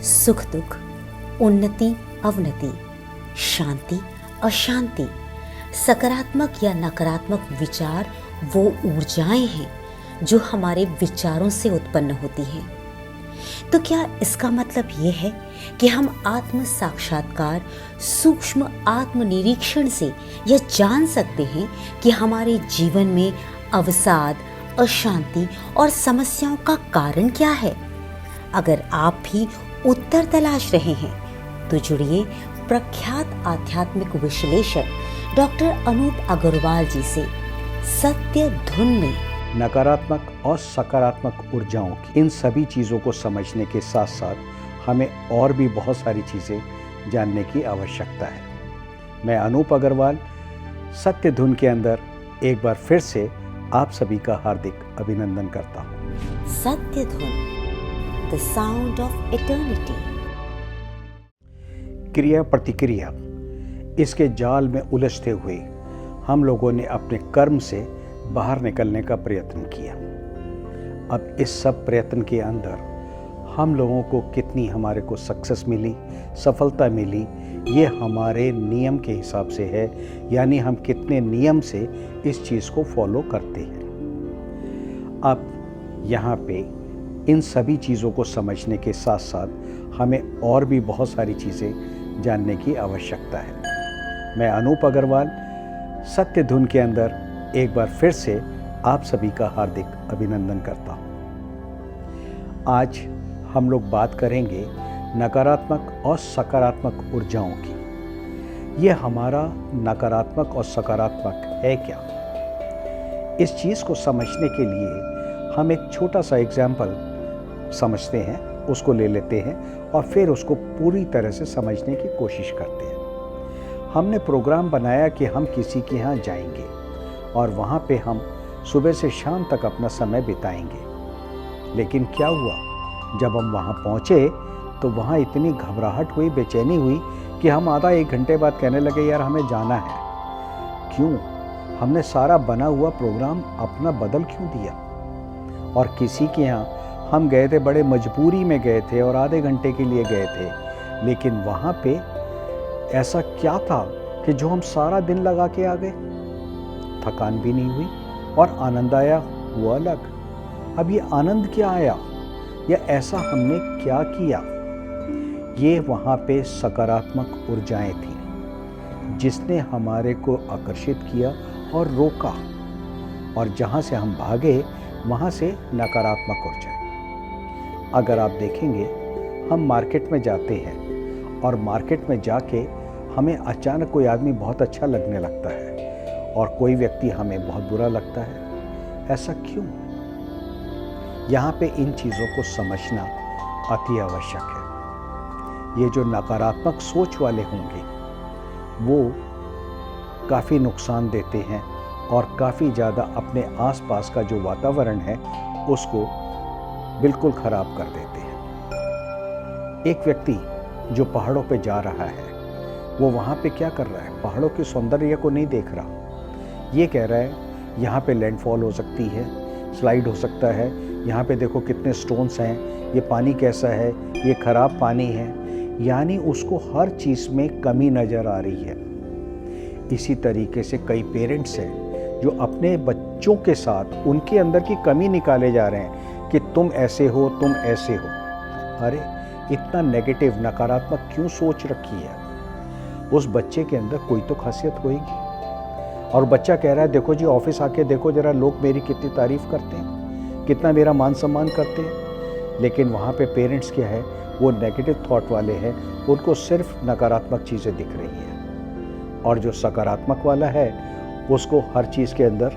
सुख दुख, उन्नति अवनति, शांति अशांति, सकारात्मक या नकारात्मक विचार वो ऊर्जाएं हैं जो हमारे विचारों से उत्पन्न होती हैं। तो क्या इसका मतलब ये है कि हम आत्म साक्षात्कार, सूक्ष्म आत्मनिरीक्षण से यह जान सकते हैं कि हमारे जीवन में अवसाद, अशांति और समस्याओं का कारण क्या है? अगर आप भी उत्तर तलाश रहे हैं तो जुड़िए प्रख्यात आध्यात्मिक विश्लेषक डॉक्टर अनूप अग्रवाल जी से सत्य धुन में। नकारात्मक और सकारात्मक ऊर्जाओं की इन सभी चीज़ों को समझने के साथ साथ हमें और भी बहुत सारी चीज़ें जानने की आवश्यकता है। मैं अनूप अग्रवाल सत्य धुन के अंदर एक बार फिर से आप सभी का हार्दिक अभिनंदन करता हूँ। सत्य धुन, द साउंड ऑफ इटर्निटी। क्रिया प्रतिक्रिया, इसके जाल में उलझते हुए हम लोगों ने अपने कर्म से बाहर निकलने का प्रयत्न किया। अब इस सब प्रयत्न के अंदर हम लोगों को कितनी हमारे को सक्सेस मिली, सफलता मिली, ये हमारे नियम के हिसाब से है, यानी हम कितने नियम से इस चीज़ को फॉलो करते हैं। अब यहाँ पे इन सभी चीज़ों को समझने के साथ साथ हमें और भी बहुत सारी चीज़ें जानने की आवश्यकता है। मैं अनूप अग्रवाल सत्य धुन के अंदर एक बार फिर से आप सभी का हार्दिक अभिनंदन करता हूँ। आज हम लोग बात करेंगे नकारात्मक और सकारात्मक ऊर्जाओं की। ये हमारा नकारात्मक और सकारात्मक है क्या? इस चीज़ को समझने के लिए हम एक छोटा सा एग्जाम्पल समझते हैं, उसको ले लेते हैं और फिर उसको पूरी तरह से समझने की कोशिश करते हैं। हमने प्रोग्राम बनाया कि हम किसी के यहाँ जाएंगे और वहाँ पे हम सुबह से शाम तक अपना समय बिताएंगे। लेकिन क्या हुआ, जब हम वहाँ पहुँचे तो वहाँ इतनी घबराहट हुई, बेचैनी हुई कि हम आधा एक घंटे बाद कहने लगे यार हमें जाना है। क्यों? हमने सारा बना हुआ प्रोग्राम अपना बदल क्यों दिया? और किसी के यहाँ हम गए थे, बड़े मजबूरी में गए थे और आधे घंटे के लिए गए थे, लेकिन वहाँ पे ऐसा क्या था कि जो हम सारा दिन लगा के आ गए? थकान भी नहीं हुई और आनंद आया, वो अलग। अब ये आनंद क्या आया या ऐसा हमने क्या किया? ये वहाँ पे सकारात्मक ऊर्जाएं थी जिसने हमारे को आकर्षित किया और रोका, और जहाँ से हम भागे वहाँ से नकारात्मक ऊर्जाएं। अगर आप देखेंगे, हम मार्केट में जाते हैं और मार्केट में जाके हमें अचानक कोई आदमी बहुत अच्छा लगने लगता है और कोई व्यक्ति हमें बहुत बुरा लगता है। ऐसा क्यों? यहाँ पे इन चीज़ों को समझना अति आवश्यक है। ये जो नकारात्मक सोच वाले होंगे वो काफ़ी नुकसान देते हैं और काफ़ी ज़्यादा अपने आसपास का जो वातावरण है उसको बिल्कुल ख़राब कर देते हैं। एक व्यक्ति जो पहाड़ों पे जा रहा है वो वहाँ पे क्या कर रहा है? पहाड़ों के सौंदर्य को नहीं देख रहा। ये कह रहा है यहाँ पे लैंडफॉल हो सकती है, स्लाइड हो सकता है, यहाँ पे देखो कितने स्टोन्स हैं, ये पानी कैसा है, ये ख़राब पानी है। यानी उसको हर चीज़ में कमी नज़र आ रही है। इसी तरीके से कई पेरेंट्स हैं जो अपने बच्चों के साथ उनके अंदर की कमी निकाले जा रहे हैं कि तुम ऐसे हो, तुम ऐसे हो। अरे इतना नेगेटिव, नकारात्मक क्यों सोच रखी है? उस बच्चे के अंदर कोई तो खासियत होगी। और बच्चा कह रहा है देखो जी, ऑफिस आके देखो जरा, लोग मेरी कितनी तारीफ़ करते हैं, कितना मेरा मान सम्मान करते हैं। लेकिन वहाँ पे पेरेंट्स क्या है, वो नेगेटिव थॉट वाले हैं, उनको सिर्फ नकारात्मक चीज़ें दिख रही हैं। और जो सकारात्मक वाला है उसको हर चीज़ के अंदर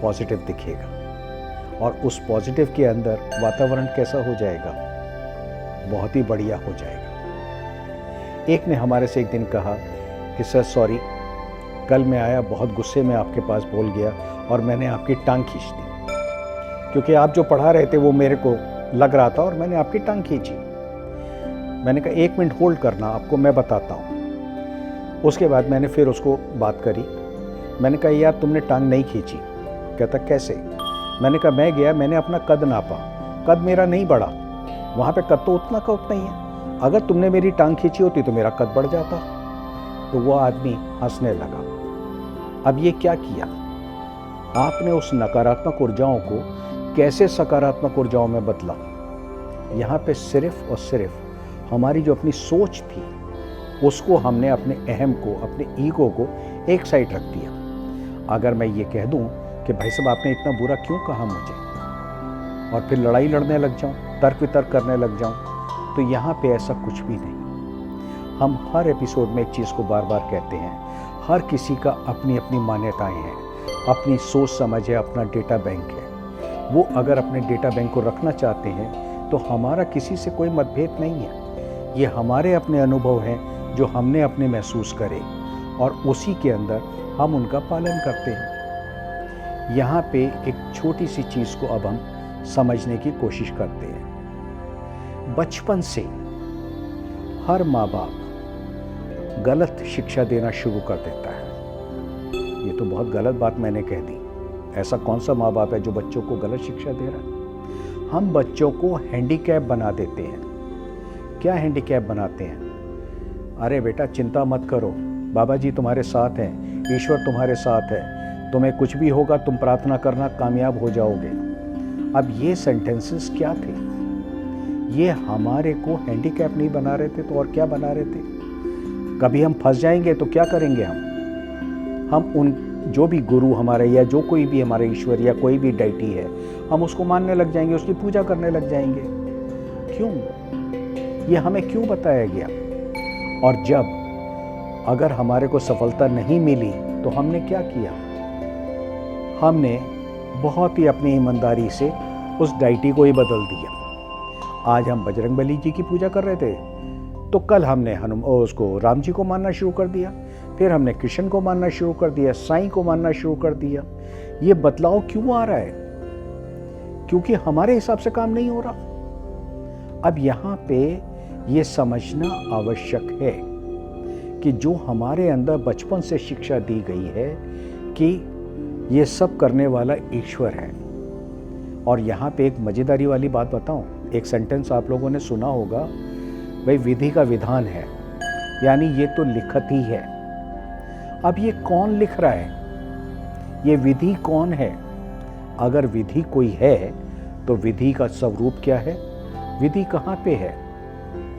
पॉजिटिव दिखेगा। और उस पॉजिटिव के अंदर वातावरण कैसा हो जाएगा? बहुत ही बढ़िया हो जाएगा। एक ने हमारे से एक दिन कहा कि सर सॉरी, कल मैं आया बहुत गुस्से में आपके पास बोल गया और मैंने आपकी टांग खींच दी, क्योंकि आप जो पढ़ा रहे थे वो मेरे को लग रहा था और मैंने आपकी टांग खींची। मैंने कहा 1 मिनट होल्ड करना, आपको मैं बताता हूँ। उसके बाद मैंने फिर उसको बात करी। मैंने कहा यार तुमने टांग नहीं खींची। कहता कैसे? मैंने कहा मैं गया, मैंने अपना कद नापा, कद मेरा नहीं बढ़ा, वहाँ पे कद तो उतना का उतना ही है। अगर तुमने मेरी टांग खींची होती तो मेरा कद बढ़ जाता। तो वो आदमी हंसने लगा। अब ये क्या किया? आपने उस नकारात्मक ऊर्जाओं को कैसे सकारात्मक ऊर्जाओं में बदला? यहाँ पे सिर्फ और सिर्फ हमारी जो अपनी सोच थी उसको हमने अपने अहम को, अपने ईगो को एक साइड रख दिया। अगर मैं ये कह दूं कि भाई साहब आपने इतना बुरा क्यों कहा मुझे, और फिर लड़ाई लड़ने लग जाऊं, तर्क वितर्क करने लग जाऊं, तो यहाँ पे ऐसा कुछ भी नहीं। हम हर एपिसोड में एक चीज़ को बार बार कहते हैं, हर किसी का अपनी अपनी मान्यताएं हैं, अपनी सोच समझ है, अपना डेटा बैंक है। वो अगर अपने डेटा बैंक को रखना चाहते हैं तो हमारा किसी से कोई मतभेद नहीं है। ये हमारे अपने अनुभव हैं जो हमने अपने महसूस करे और उसी के अंदर हम उनका पालन करते हैं। यहाँ पे एक छोटी सी चीज़ को अब हम समझने की कोशिश करते हैं। बचपन से हर माँ बाप गलत शिक्षा देना शुरू कर देता है। ये तो बहुत गलत बात मैंने कह दी। ऐसा कौन सा माँ बाप है जो बच्चों को गलत शिक्षा दे रहा है? हम बच्चों को हैंडीकैप बना देते हैं। क्या हैंडीकैप बनाते हैं? अरे बेटा चिंता मत करो, बाबा जी तुम्हारे साथ हैं, ईश्वर तुम्हारे साथ है, तुम्हें कुछ भी होगा तुम प्रार्थना करना, कामयाब हो जाओगे। अब ये सेंटेंसेस क्या थे? ये हमारे को हैंडीकैप नहीं बना रहे थे तो और क्या बना रहे थे? कभी हम फंस जाएंगे तो क्या करेंगे हम उन जो भी गुरु हमारे या जो कोई भी हमारे ईश्वर या कोई भी डाइटी है, हम उसको मानने लग जाएंगे, उसकी पूजा करने लग जाएंगे। क्यों? ये हमें क्यों बताया गया? और जब अगर हमारे को सफलता नहीं मिली तो हमने क्या किया? हमने बहुत ही अपनी ईमानदारी से उस डाइटी को ही बदल दिया। आज हम बजरंगबली जी की पूजा कर रहे थे तो कल हमने उसको राम जी को मानना शुरू कर दिया, फिर हमने कृष्ण को मानना शुरू कर दिया, साईं को मानना शुरू कर दिया। ये बदलाव क्यों आ रहा है? क्योंकि हमारे हिसाब से काम नहीं हो रहा। अब यहाँ पे ये समझना आवश्यक है कि जो हमारे अंदर बचपन से शिक्षा दी गई है कि ये सब करने वाला ईश्वर है। और यहाँ पे एक मजेदारी वाली बात बताऊं, एक सेंटेंस आप लोगों ने सुना होगा, भाई विधि का विधान है, यानी ये तो लिखत ही है। अब ये कौन लिख रहा है? ये विधि कौन है? अगर विधि कोई है तो विधि का स्वरूप क्या है? विधि कहाँ पे है?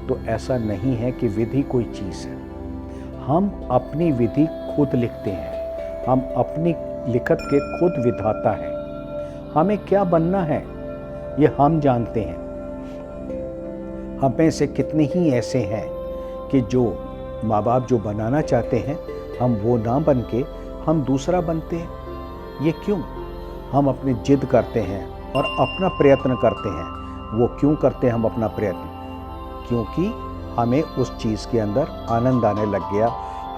तो ऐसा नहीं है कि विधि कोई चीज़ है। हम अपनी विधि खुद लिखते हैं, हम अपनी लिखत के खुद विधाता हैं। हमें क्या बनना है ये हम जानते हैं। हम में से कितने ही ऐसे हैं कि जो माँ बाप जो बनाना चाहते हैं हम वो ना बन के हम दूसरा बनते हैं। ये क्यों? हम अपनी जिद करते हैं और अपना प्रयत्न करते हैं। वो क्यों करते हैं हम अपना प्रयत्न? क्योंकि हमें उस चीज़ के अंदर आनंद आने लग गया,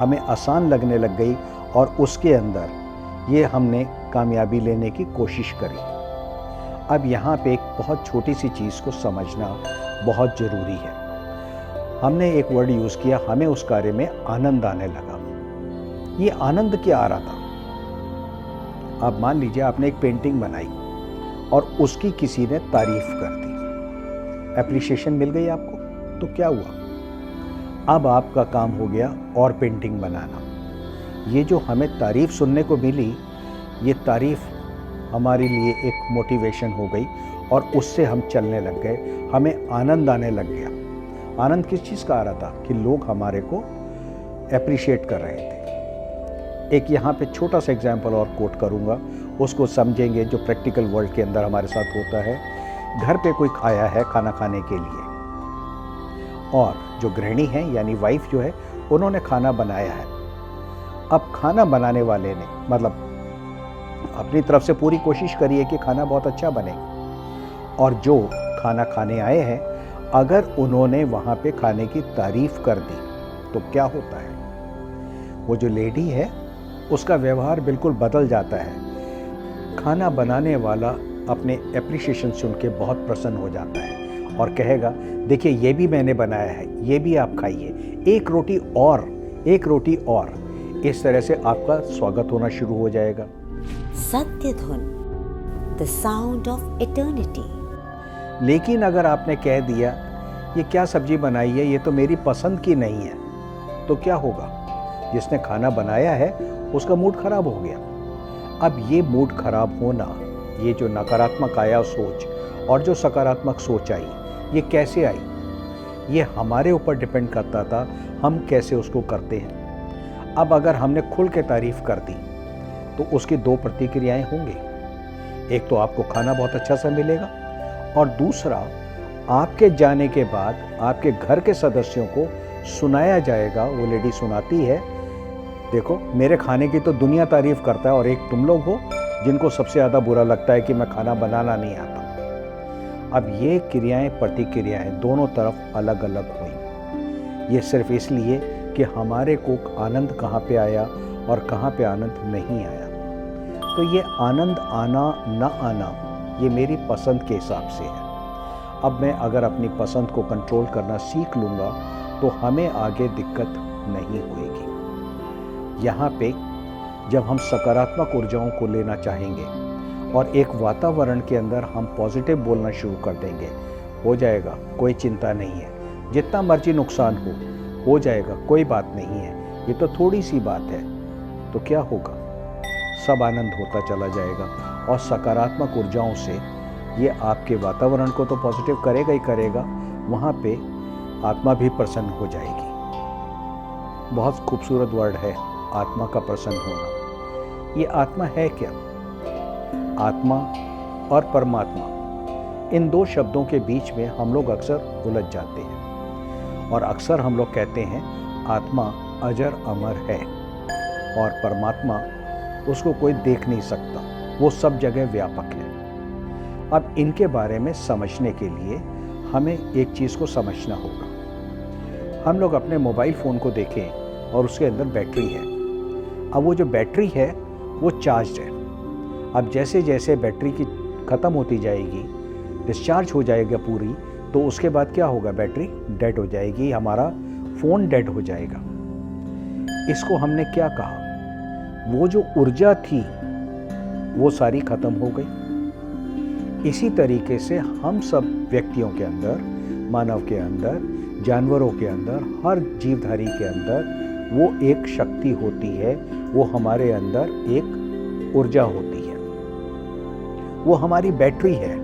हमें आसान लगने लग गई और उसके अंदर ये हमने कामयाबी लेने की कोशिश करी। अब यहाँ पे एक बहुत छोटी सी चीज़ को समझना बहुत ज़रूरी है। हमने एक वर्ड यूज़ किया, हमें उस कार्य में आनंद आने लगा। ये आनंद क्या आ रहा था? अब मान लीजिए आपने एक पेंटिंग बनाई और उसकी किसी ने तारीफ कर दी, एप्रिशिएशन मिल गई आपको, तो क्या हुआ? अब आपका काम हो गया और पेंटिंग बनाना। ये जो हमें तारीफ सुनने को मिली, ये तारीफ हमारे लिए एक मोटिवेशन हो गई और उससे हम चलने लग गए, हमें आनंद आने लग गया। आनंद किस चीज़ का आ रहा था? कि लोग हमारे को एप्रिशिएट कर रहे थे। एक यहाँ पे छोटा सा एग्जाम्पल और कोट करूँगा, उसको समझेंगे जो प्रैक्टिकल वर्ल्ड के अंदर हमारे साथ होता है। घर पे कोई आया है खाना खाने के लिए और जो गृहिणी है यानी वाइफ जो है, उन्होंने खाना बनाया है। अब खाना बनाने वाले ने मतलब अपनी तरफ से पूरी कोशिश करी है कि खाना बहुत अच्छा बने, और जो खाना खाने आए हैं अगर उन्होंने वहाँ पे खाने की तारीफ कर दी तो क्या होता है? वो जो लेडी है उसका व्यवहार बिल्कुल बदल जाता है। खाना बनाने वाला अपने एप्रिशिएशन सुन के बहुत प्रसन्न हो जाता है और कहेगा देखिए ये भी मैंने बनाया है, ये भी आप खाइए, एक रोटी और, एक रोटी और। इस तरह से आपका स्वागत होना शुरू हो जाएगा। सत्य धुन, द साउंड ऑफ इटर्निटी। लेकिन अगर आपने कह दिया ये क्या सब्जी बनाई है, ये तो मेरी पसंद की नहीं है, तो क्या होगा? जिसने खाना बनाया है उसका मूड खराब हो गया। अब ये मूड खराब होना, ये जो नकारात्मक आया सोच और जो सकारात्मक सोच आई, ये कैसे आई? ये हमारे ऊपर डिपेंड करता था हम कैसे उसको करते हैं। अब अगर हमने खुल के तारीफ कर दी तो उसकी दो प्रतिक्रियाएं होंगी। एक तो आपको खाना बहुत अच्छा सा मिलेगा और दूसरा आपके जाने के बाद आपके घर के सदस्यों को सुनाया जाएगा। वो लेडी सुनाती है, देखो मेरे खाने की तो दुनिया तारीफ करता है और एक तुम लोग हो जिनको सबसे ज़्यादा बुरा लगता है कि मैं खाना बनाना नहीं आता। अब ये क्रियाएं प्रतिक्रियाएं दोनों तरफ अलग अलग हुई। ये सिर्फ इसलिए कि हमारे को आनंद कहाँ पे आया और कहाँ पे आनंद नहीं आया। तो ये आनंद आना ना आना ये मेरी पसंद के हिसाब से है। अब मैं अगर अपनी पसंद को कंट्रोल करना सीख लूँगा तो हमें आगे दिक्कत नहीं होएगी। यहाँ पे जब हम सकारात्मक ऊर्जाओं को लेना चाहेंगे और एक वातावरण के अंदर हम पॉजिटिव बोलना शुरू कर देंगे, हो जाएगा, कोई चिंता नहीं है, जितना मर्जी नुकसान हो जाएगा, कोई बात नहीं है, ये तो थोड़ी सी बात है। तो क्या होगा? सब आनंद होता चला जाएगा और सकारात्मक ऊर्जाओं से ये आपके वातावरण को तो पॉजिटिव करेगा ही करेगा, वहाँ पे आत्मा भी प्रसन्न हो जाएगी। बहुत खूबसूरत वर्ड है आत्मा का प्रसन्न होना। ये आत्मा है क्या? आत्मा और परमात्मा, इन दो शब्दों के बीच में हम लोग अक्सर उलझ जाते हैं और अक्सर हम लोग कहते हैं आत्मा अजर अमर है और परमात्मा उसको कोई देख नहीं सकता, वो सब जगह व्यापक है। अब इनके बारे में समझने के लिए हमें एक चीज़ को समझना होगा। हम लोग अपने मोबाइल फ़ोन को देखें और उसके अंदर बैटरी है। अब वो जो बैटरी है वो चार्ज है। अब जैसे जैसे बैटरी की ख़त्म होती जाएगी, डिस्चार्ज हो जाएगा पूरी, तो उसके बाद क्या होगा? बैटरी डेड हो जाएगी, हमारा फ़ोन डेड हो जाएगा। इसको हमने क्या कहा? वो जो ऊर्जा थी वो सारी ख़त्म हो गई। इसी तरीके से हम सब व्यक्तियों के अंदर, मानव के अंदर, जानवरों के अंदर, हर जीवधारी के अंदर वो एक शक्ति होती है, वो हमारे अंदर एक ऊर्जा होती है, वो हमारी बैटरी है।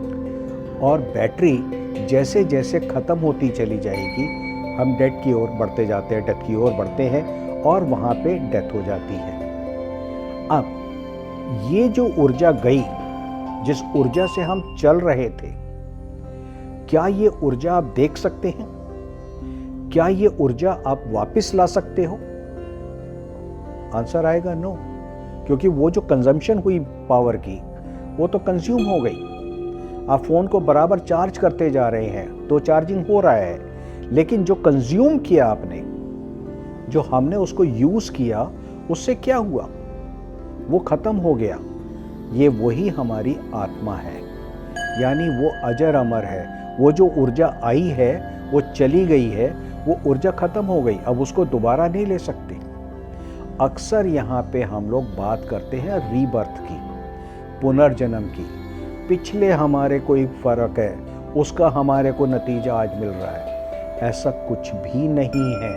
और बैटरी जैसे जैसे ख़त्म होती चली जाएगी, हम डेथ की ओर बढ़ते जाते हैं, डेथ की ओर बढ़ते हैं और वहाँ पे डेथ हो जाती है। अब ये जो ऊर्जा गई, जिस ऊर्जा से हम चल रहे थे, क्या ये ऊर्जा आप देख सकते हैं? क्या ये ऊर्जा आप वापस ला सकते हो? आंसर आएगा नो, क्योंकि वो जो कंजम्पशन हुई पावर की वो तो कंज्यूम हो गई। आप फोन को बराबर चार्ज करते जा रहे हैं तो चार्जिंग हो रहा है, लेकिन जो कंज्यूम किया आपने, जो हमने उसको यूज किया, उससे क्या हुआ? वो खत्म हो गया। ये वही हमारी आत्मा है, यानी वो अजर अमर है। वो जो ऊर्जा आई है वो चली गई है, वो ऊर्जा खत्म हो गई, अब उसको दोबारा नहीं ले सकते। अक्सर यहाँ पे हम लोग बात करते हैं रीबर्थ की, पुनर्जन्म की। पिछले हमारे कोई फर्क है, उसका हमारे को नतीजा आज मिल रहा है। ऐसा कुछ भी नहीं है।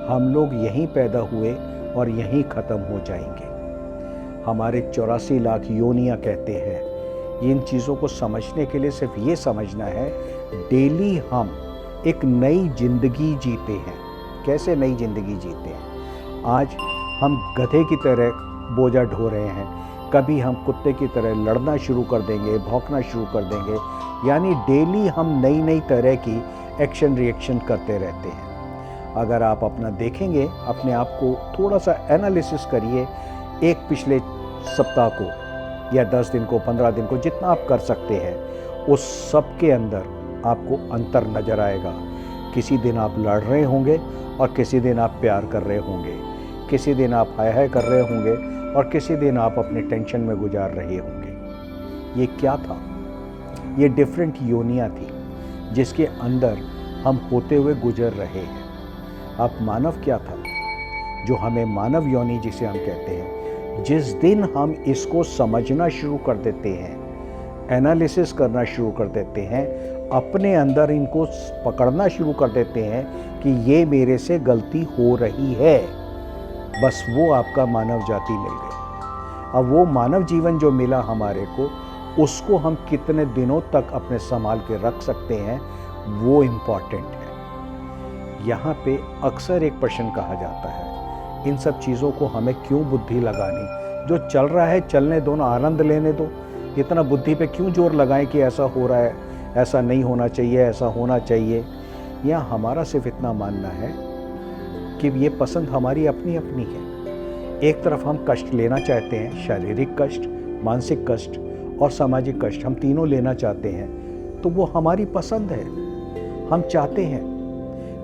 हम लोग यहीं पैदा हुए और यहीं ख़त्म हो जाएंगे। हमारे 84 लाख योनियाँ कहते हैं। इन चीज़ों को समझने के लिए सिर्फ ये समझना है, डेली हम एक नई जिंदगी जीते हैं। कैसे नई जिंदगी जीते हैं? आज हम गधे की तरह बोझा ढो रहे हैं, कभी हम कुत्ते की तरह लड़ना शुरू कर देंगे, भौंकना शुरू कर देंगे। यानी डेली हम नई नई तरह की एक्शन रिएक्शन करते रहते हैं। अगर आप अपना देखेंगे, अपने आप को थोड़ा सा एनालिसिस करिए, एक पिछले सप्ताह को या 10 दिन को, 15 दिन को, जितना आप कर सकते हैं, उस सब के अंदर आपको अंतर नज़र आएगा। किसी दिन आप लड़ रहे होंगे और किसी दिन आप प्यार कर रहे होंगे, किसी दिन आप हाय हाय कर रहे होंगे और किसी दिन आप अपने टेंशन में गुजार रहे होंगे। ये क्या था? ये डिफरेंट योनियाँ थी जिसके अंदर हम होते हुए गुजर रहे हैं। अब मानव क्या था? जो हमें मानव योनि जिसे हम कहते हैं, जिस दिन हम इसको समझना शुरू कर देते हैं, एनालिसिस करना शुरू कर देते हैं, अपने अंदर इनको पकड़ना शुरू कर देते हैं कि ये मेरे से गलती हो रही है। बस वो आपका मानव जाति मिल गई। अब वो मानव जीवन जो मिला हमारे को, उसको हम कितने दिनों तक अपने संभाल के रख सकते हैं, वो इम्पॉर्टेंट है। यहाँ पे अक्सर एक प्रश्न कहा जाता है, इन सब चीज़ों को हमें क्यों बुद्धि लगानी, जो चल रहा है चलने दो ना, आनंद लेने दो, इतना बुद्धि पे क्यों जोर लगाएं कि ऐसा हो रहा है, ऐसा नहीं होना चाहिए, ऐसा होना चाहिए। या हमारा सिर्फ इतना मानना है कि ये पसंद हमारी अपनी अपनी है। एक तरफ हम कष्ट लेना चाहते हैं, शारीरिक कष्ट, मानसिक कष्ट और सामाजिक कष्ट, हम तीनों लेना चाहते हैं, तो वो हमारी पसंद है, हम चाहते हैं।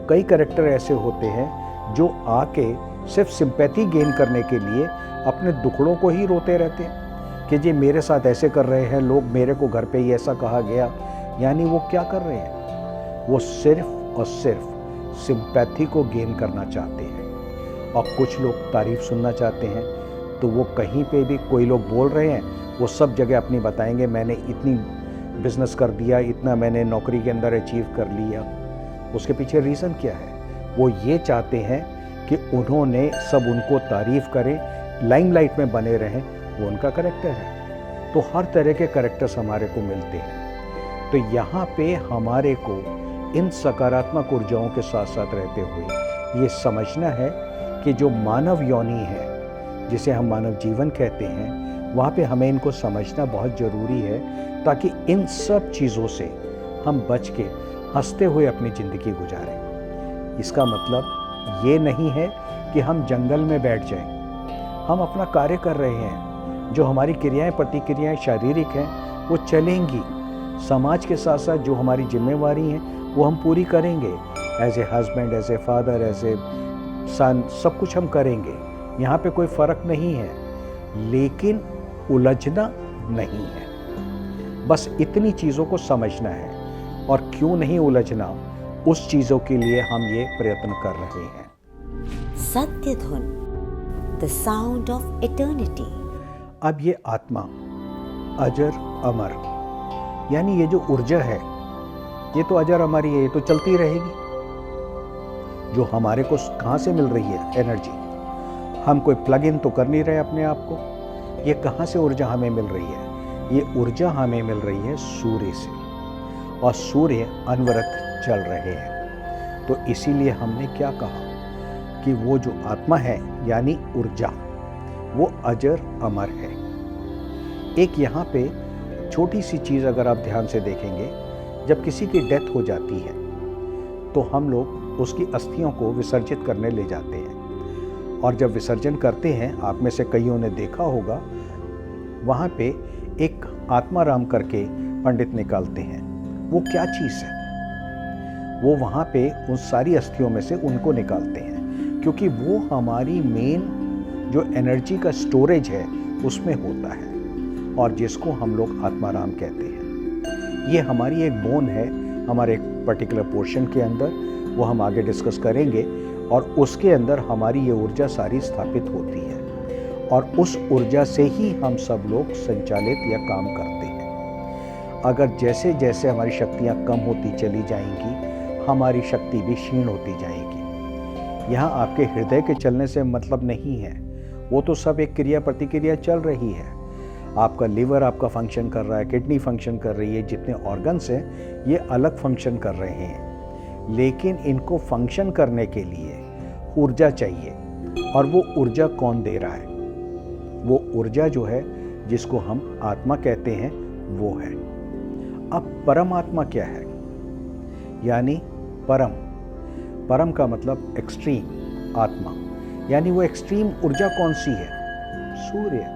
कई कैरेक्टर ऐसे होते हैं जो आके सिर्फ सिंपैथी गेन करने के लिए अपने दुखड़ों को ही रोते रहते हैं कि जी मेरे साथ ऐसे कर रहे हैं लोग, मेरे को घर पे ही ऐसा कहा गया। यानी वो क्या कर रहे हैं, वो सिर्फ और सिर्फ सिंपैथी को गेन करना चाहते हैं। और कुछ लोग तारीफ सुनना चाहते हैं, तो वो कहीं पे भी कोई लोग बोल रहे हैं, वो सब जगह अपनी बताएंगे, मैंने इतनी बिजनेस कर दिया, इतना मैंने नौकरी के अंदर अचीव कर लिया। उसके पीछे रीज़न क्या है, वो ये चाहते हैं कि उन्होंने सब उनको तारीफ करें, लाइमलाइट में बने रहें, वो उनका करेक्टर है। तो हर तरह के करेक्टर्स हमारे को मिलते हैं। तो यहाँ पे हमारे को इन सकारात्मक ऊर्जाओं के साथ साथ रहते हुए ये समझना है कि जो मानव योनि है, जिसे हम मानव जीवन कहते हैं, वहाँ पे हमें इनको समझना बहुत ज़रूरी है, ताकि इन सब चीज़ों से हम बच के हंसते हुए अपनी ज़िंदगी गुजारें। इसका मतलब ये नहीं है कि हम जंगल में बैठ जाएं। हम अपना कार्य कर रहे हैं, जो हमारी क्रियाएं प्रतिक्रियाएं शारीरिक हैं वो चलेंगी, समाज के साथ साथ जो हमारी जिम्मेवारी हैं वो हम पूरी करेंगे। As a husband, as a father, as a son, सब कुछ हम करेंगे, यहाँ पे कोई फ़र्क नहीं है। लेकिन उलझना नहीं है, बस इतनी चीज़ों को समझना है। और क्यों नहीं उलझना, उस चीज़ों के लिए हम ये प्रयत्न कर रहे हैं। सत्य धुन, द साउंड ऑफ इटर्निटी। अब ये आत्मा अजर अमर, यानी ये जो ऊर्जा है ये तो अजर अमर ही है, ये तो चलती रहेगी। जो हमारे को कहाँ से मिल रही है एनर्जी, हम कोई प्लग इन तो कर नहीं रहे अपने आप को। ये कहाँ से ऊर्जा हमें मिल रही है, ये ऊर्जा हमें मिल रही है सूर्य से, और सूर्य अनवरत चल रहे हैं। तो इसीलिए हमने क्या कहा कि वो जो आत्मा है यानी ऊर्जा, वो अजर अमर है। एक यहाँ पे छोटी सी चीज़ अगर आप ध्यान से देखेंगे, जब किसी की डेथ हो जाती है तो हम लोग उसकी अस्थियों को विसर्जित करने ले जाते हैं। और जब विसर्जन करते हैं, आप में से कईयों ने देखा होगा, वहाँ पे एक आत्माराम करके पंडित निकालते हैं। वो क्या चीज़ है, वो वहाँ पे उन सारी अस्थियों में से उनको निकालते हैं, क्योंकि वो हमारी मेन जो एनर्जी का स्टोरेज है उसमें होता है, और जिसको हम लोग आत्माराम कहते हैं। ये हमारी एक बोन है, हमारे एक पर्टिकुलर पोर्शन के अंदर, वो हम आगे डिस्कस करेंगे। और उसके अंदर हमारी ये ऊर्जा सारी स्थापित होती है, और उस ऊर्जा से ही हम सब लोग संचालित या काम करते हैं। अगर जैसे जैसे हमारी शक्तियाँ कम होती चली जाएंगी, हमारी शक्ति भी क्षीण होती जाएगी। यहाँ आपके हृदय के चलने से मतलब नहीं है, वो तो सब एक क्रिया प्रतिक्रिया चल रही है। आपका लीवर आपका फंक्शन कर रहा है, किडनी फंक्शन कर रही है, जितने ऑर्गन्स हैं ये अलग फंक्शन कर रहे हैं, लेकिन इनको फंक्शन करने के लिए ऊर्जा चाहिए। और वो ऊर्जा कौन दे रहा है, वो ऊर्जा जो है जिसको हम आत्मा कहते हैं वो है। अब परमात्मा क्या है, यानी परम, परम का मतलब एक्सट्रीम, आत्मा यानी वो एक्सट्रीम ऊर्जा कौन सी है, सूर्य।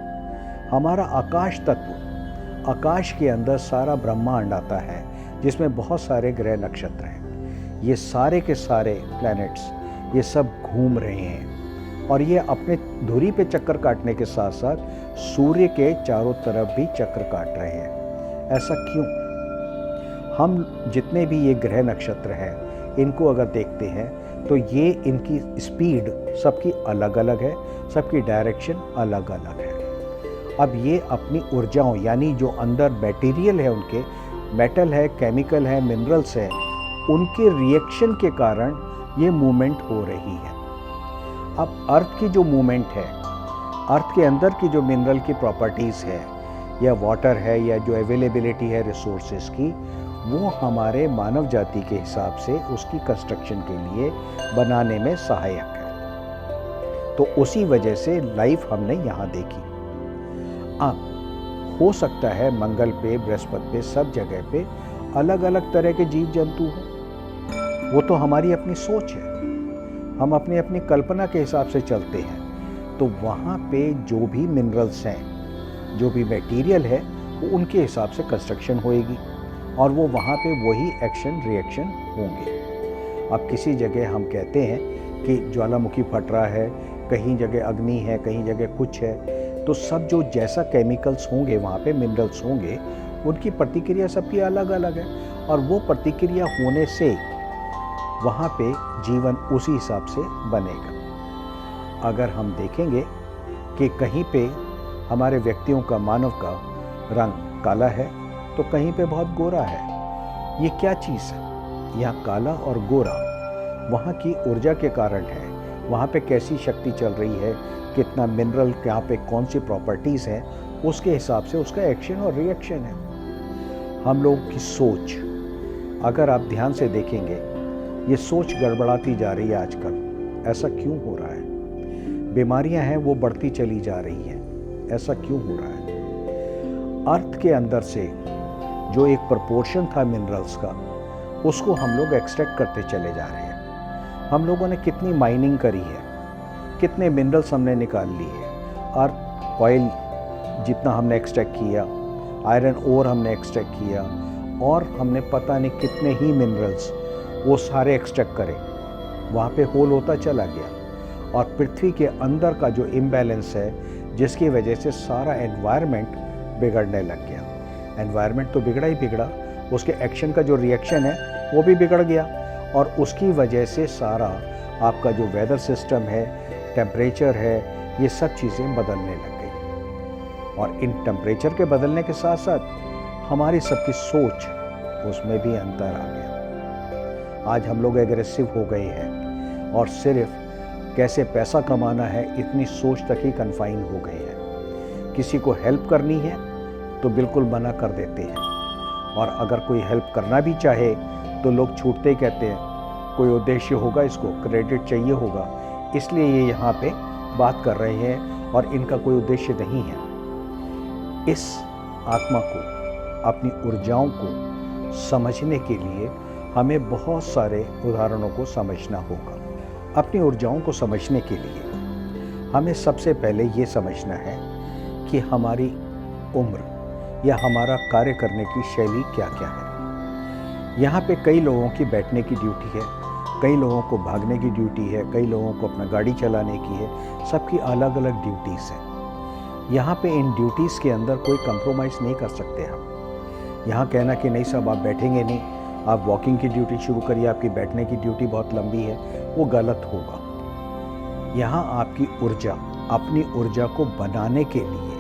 हमारा आकाश तत्व, आकाश के अंदर सारा ब्रह्मांड आता है, जिसमें बहुत सारे ग्रह नक्षत्र हैं। ये सारे के सारे प्लैनेट्स ये सब घूम रहे हैं, और ये अपने धुरी पे चक्कर काटने के साथ साथ सूर्य के चारों तरफ भी चक्कर काट रहे हैं। ऐसा क्यों? हम जितने भी ये ग्रह नक्षत्र हैं, इनको अगर देखते हैं तो ये इनकी स्पीड सबकी अलग अलग है, सबकी डायरेक्शन अलग अलग है। अब ये अपनी ऊर्जाओं, यानी जो अंदर मटेरियल है उनके, मेटल है, केमिकल है, मिनरल्स है, उनके रिएक्शन के कारण ये मूवमेंट हो रही है। अब अर्थ की जो मूवमेंट है, अर्थ के अंदर की जो मिनरल की प्रॉपर्टीज़ है या वाटर है या जो अवेलेबिलिटी है रिसोर्सेज की, वो हमारे मानव जाति के हिसाब से उसकी कंस्ट्रक्शन के लिए बनाने में सहायक है। तो उसी वजह से लाइफ हमने यहाँ देखी। अब हो सकता है मंगल पे, बृहस्पति पे, सब जगह पे अलग अलग तरह के जीव जंतु हों, वो तो हमारी अपनी सोच है, हम अपनी अपनी कल्पना के हिसाब से चलते हैं। तो वहाँ पे जो भी मिनरल्स हैं, जो भी मटेरियल है, वो उनके हिसाब से कंस्ट्रक्शन होएगी और वो वहाँ पे वही एक्शन रिएक्शन होंगे। अब किसी जगह हम कहते हैं कि ज्वालामुखी फट रहा है, कहीं जगह अग्नि है, कहीं जगह कुछ है, तो सब जो जैसा केमिकल्स होंगे वहाँ पे, मिनरल्स होंगे, उनकी प्रतिक्रिया सबकी अलग अलग है और वो प्रतिक्रिया होने से वहाँ पे जीवन उसी हिसाब से बनेगा। अगर हम देखेंगे कि कहीं पे हमारे व्यक्तियों का, मानव का रंग काला है तो कहीं पे बहुत गोरा है, ये क्या चीज़ है? यहाँ काला और गोरा वहाँ की ऊर्जा के कारण है, वहाँ पे कैसी शक्ति चल रही है, कितना मिनरल, यहाँ पे कौन सी प्रॉपर्टीज़ हैं, उसके हिसाब से उसका एक्शन और रिएक्शन है। हम लोगों की सोच, अगर आप ध्यान से देखेंगे, ये सोच गड़बड़ाती जा रही है आजकल। ऐसा क्यों हो रहा है? बीमारियां हैं वो बढ़ती चली जा रही हैं, ऐसा क्यों हो रहा है? अर्थ के अंदर से जो एक प्रोपोर्शन था मिनरल्स का, उसको हम लोग एक्सट्रैक्ट करते चले जा रहे हैं। हम लोगों ने कितनी माइनिंग करी है, कितने मिनरल्स हमने निकाल लिए। अर्थ ऑयल जितना हमने एक्सट्रैक्ट किया, आयरन ओर हमने एक्सट्रैक्ट किया, और हमने पता नहीं कितने ही मिनरल्स वो सारे एक्सट्रैक्ट करे, वहाँ पे होल होता चला गया। और पृथ्वी के अंदर का जो इम्बैलेंस है, जिसकी वजह से सारा एनवायरनमेंट बिगड़ने लग गया। एनवायरनमेंट तो बिगड़ा ही बिगड़ा, उसके एक्शन का जो रिएक्शन है वो भी बिगड़ गया, और उसकी वजह से सारा आपका जो वेदर सिस्टम है, टेम्परेचर है, ये सब चीज़ें बदलने लग गई। और इन टेम्परेचर के बदलने के साथ साथ हमारी सबकी सोच, उसमें भी अंतर आ गया। आज हम लोग एग्रेसिव हो गए हैं और सिर्फ कैसे पैसा कमाना है, इतनी सोच तक ही कन्फाइन हो गए हैं। किसी को हेल्प करनी है तो बिल्कुल मना कर देते हैं, और अगर कोई हेल्प करना भी चाहे तो लोग छूटते ही कहते हैं कोई उद्देश्य होगा, इसको क्रेडिट चाहिए होगा, इसलिए ये यहाँ पे बात कर रहे हैं, और इनका कोई उद्देश्य नहीं है। इस आत्मा को, अपनी ऊर्जाओं को समझने के लिए हमें बहुत सारे उदाहरणों को समझना होगा। अपनी ऊर्जाओं को समझने के लिए हमें सबसे पहले ये समझना है कि हमारी उम्र या हमारा कार्य करने की शैली क्या क्या है। यहाँ पे कई लोगों की बैठने की ड्यूटी है, कई लोगों को भागने की ड्यूटी है, कई लोगों को अपना गाड़ी चलाने की है, सबकी अलग अलग ड्यूटीज़ हैं। यहाँ पे इन ड्यूटीज़ के अंदर कोई कंप्रोमाइज़ नहीं कर सकते हम। यहाँ कहना कि नहीं साहब आप बैठेंगे नहीं, आप वॉकिंग की ड्यूटी शुरू करिए, आपकी बैठने की ड्यूटी बहुत लंबी है, वो गलत होगा। यहाँ आपकी ऊर्जा, अपनी ऊर्जा को बनाने के लिए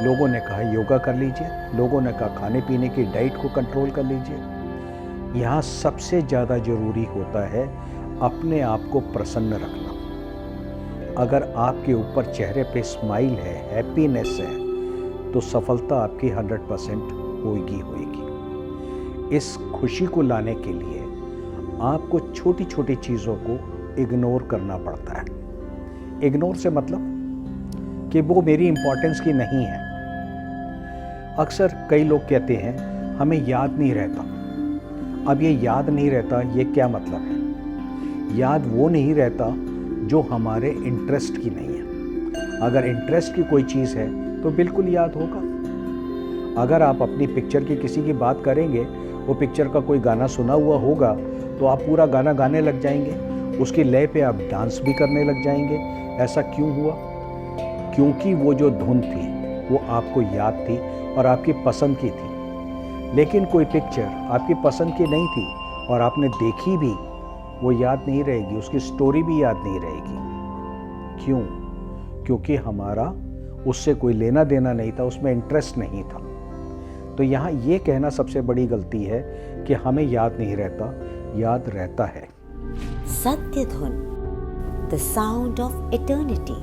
लोगों ने कहा योगा कर लीजिए, लोगों ने कहा खाने पीने की डाइट को कंट्रोल कर लीजिए। यहाँ सबसे ज़्यादा ज़रूरी होता है अपने आप को प्रसन्न रखना। अगर आपके ऊपर चेहरे पे स्माइल है, हैप्पीनेस है, तो सफलता आपकी 100% होगी होगी। इस खुशी को लाने के लिए आपको छोटी छोटी चीज़ों को इग्नोर करना पड़ता है। इग्नोर से मतलब कि वो मेरी इम्पोर्टेंस की नहीं है। अक्सर कई लोग कहते हैं हमें याद नहीं रहता। अब ये याद नहीं रहता, ये क्या मतलब है? याद वो नहीं रहता जो हमारे इंटरेस्ट की नहीं है। अगर इंटरेस्ट की कोई चीज़ है तो बिल्कुल याद होगा। अगर आप अपनी पिक्चर की किसी की बात करेंगे, वो पिक्चर का कोई गाना सुना हुआ होगा तो आप पूरा गाना गाने लग जाएंगे, उसकी लय पे आप डांस भी करने लग जाएंगे। ऐसा क्यों हुआ? क्योंकि वो जो धुन थी वो आपको याद थी और आपकी पसंद की थी। लेकिन कोई पिक्चर आपकी पसंद की नहीं थी और आपने देखी भी, वो याद नहीं रहेगी, उसकी स्टोरी भी याद नहीं रहेगी। क्यों? क्योंकि हमारा उससे कोई लेना देना नहीं था, उसमें इंटरेस्ट नहीं था। तो यहाँ ये कहना सबसे बड़ी गलती है कि हमें याद नहीं रहता, याद रहता है। सत्य धुन, द साउंड ऑफ इटर्निटी।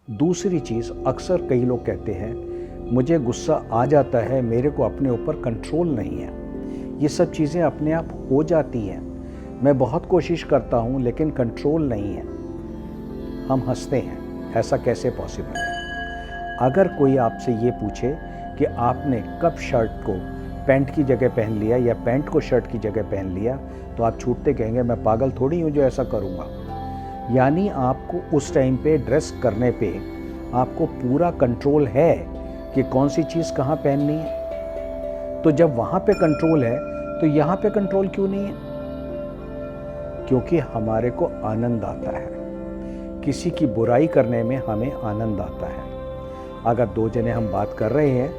दूसरी चीज़, अक्सर कई लोग कहते हैं मुझे गुस्सा आ जाता है, मेरे को अपने ऊपर कंट्रोल नहीं है। ये सब चीज़ें अपने आप हो जाती हैं, मैं बहुत कोशिश करता हूँ लेकिन कंट्रोल नहीं है। हम हंसते हैं, ऐसा कैसे पॉसिबल है? अगर कोई आपसे ये पूछे कि आपने कब शर्ट को पैंट की जगह पहन लिया या पैंट को शर्ट की जगह पहन लिया, तो आप छूटते कहेंगे मैं पागल थोड़ी हूँ जो ऐसा करूँगा। यानी आपको उस टाइम पे ड्रेस करने पे आपको पूरा कंट्रोल है कि कौन सी चीज़ कहाँ पहननी है। तो जब वहाँ पे कंट्रोल है तो यहाँ पे कंट्रोल क्यों नहीं है? क्योंकि हमारे को आनंद आता है, किसी की बुराई करने में हमें आनंद आता है। अगर दो जने हम बात कर रहे हैं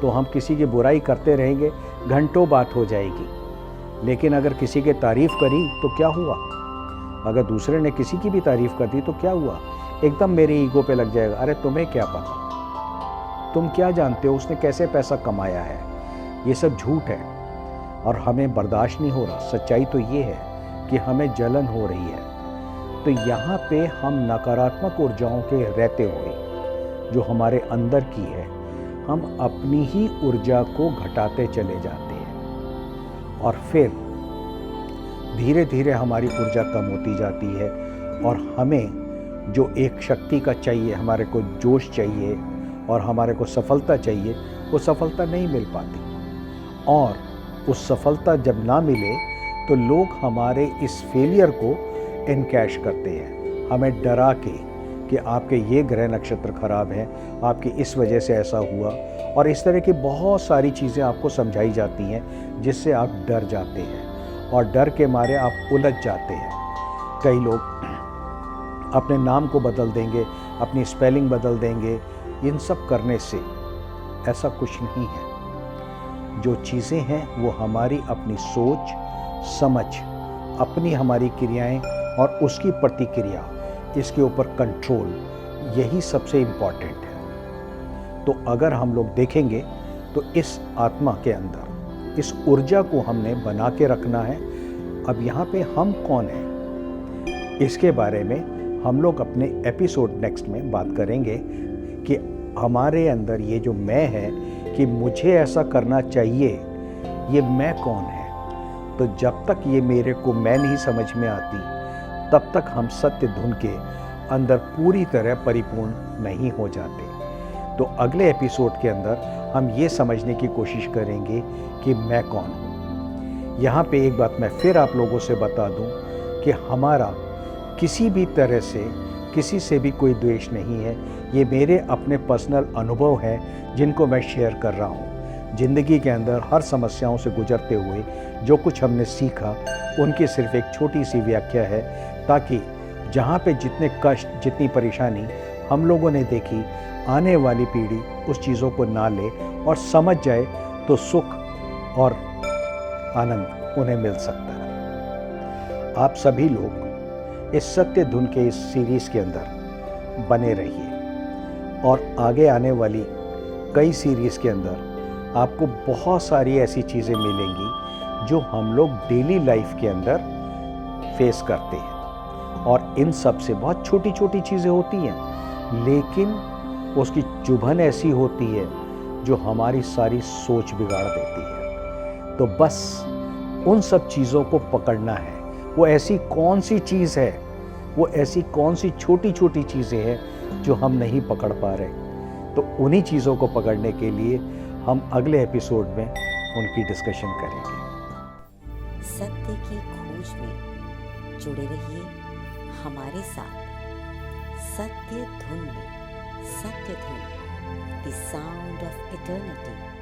तो हम किसी की बुराई करते रहेंगे, घंटों बात हो जाएगी। लेकिन अगर किसी की तारीफ़ करी तो क्या हुआ? अगर दूसरे ने किसी की भी तारीफ़ कर दी तो क्या हुआ? एकदम मेरे ईगो पे लग जाएगा, अरे तुम्हें क्या पता, तुम क्या जानते हो उसने कैसे पैसा कमाया है। ये सब झूठ है और हमें बर्दाश्त नहीं हो रहा। सच्चाई तो ये है कि हमें जलन हो रही है। तो यहाँ पे हम नकारात्मक ऊर्जाओं के रहते हुए जो हमारे अंदर की है, हम अपनी ही ऊर्जा को घटाते चले जाते हैं और फिर धीरे धीरे हमारी ऊर्जा कम होती जाती है और हमें जो एक शक्ति का चाहिए, हमारे को जोश चाहिए और हमारे को सफलता चाहिए, वो सफलता नहीं मिल पाती। और उस सफलता जब ना मिले तो लोग हमारे इस फेलियर को इनकैश करते हैं, हमें डरा के कि आपके ये ग्रह नक्षत्र खराब हैं, आपकी इस वजह से ऐसा हुआ, और इस तरह की बहुत सारी चीज़ें आपको समझाई जाती हैं जिससे आप डर जाते हैं और डर के मारे आप उलझ जाते हैं। कई लोग अपने नाम को बदल देंगे, अपनी स्पेलिंग बदल देंगे। इन सब करने से ऐसा कुछ नहीं है। जो चीज़ें हैं वो हमारी अपनी सोच समझ, अपनी हमारी क्रियाएं और उसकी प्रतिक्रिया, इसके ऊपर कंट्रोल, यही सबसे इम्पॉर्टेंट है। तो अगर हम लोग देखेंगे तो इस आत्मा के अंदर इस ऊर्जा को हमने बना के रखना है। अब यहाँ पे हम कौन हैं, इसके बारे में हम लोग अपने एपिसोड नेक्स्ट में बात करेंगे कि हमारे अंदर ये जो मैं है कि मुझे ऐसा करना चाहिए, ये मैं कौन है। तो जब तक ये मेरे को मैं नहीं समझ में आती, तब तक हम सत्य धुन के अंदर पूरी तरह परिपूर्ण नहीं हो जाते। तो अगले एपिसोड के अंदर हम ये समझने की कोशिश करेंगे कि मैं कौन हूँ। यहाँ पे एक बात मैं फिर आप लोगों से बता दूँ कि हमारा किसी भी तरह से किसी से भी कोई द्वेष नहीं है। ये मेरे अपने पर्सनल अनुभव हैं जिनको मैं शेयर कर रहा हूँ। ज़िंदगी के अंदर हर समस्याओं से गुजरते हुए जो कुछ हमने सीखा, उनकी सिर्फ एक छोटी सी व्याख्या है, ताकि जहाँ पे जितने कष्ट, जितनी परेशानी हम लोगों ने देखी, आने वाली पीढ़ी उस चीज़ों को ना ले और समझ जाए तो सुख और आनंद उन्हें मिल सकता है। आप सभी लोग इस सत्य धुन के इस सीरीज़ के अंदर बने रहिए और आगे आने वाली कई सीरीज़ के अंदर आपको बहुत सारी ऐसी चीज़ें मिलेंगी जो हम लोग डेली लाइफ के अंदर फेस करते हैं। और इन सब से बहुत छोटी छोटी चीज़ें होती हैं, लेकिन उसकी चुभन ऐसी होती है जो हमारी सारी सोच बिगाड़ देती है। तो बस उन सब चीज़ों को पकड़ना है। वो ऐसी कौन सी चीज़ है, वो ऐसी कौन सी छोटी छोटी चीज़ें हैं जो हम नहीं पकड़ पा रहे। तो उन्हीं चीज़ों को पकड़ने के लिए हम अगले एपिसोड में उनकी डिस्कशन करेंगे। सत्य की खोज में जुड़े रहिए हमारे साथ। सत्य धुन में, सत्य धुन, द साउंड ऑफ इटर्निटी।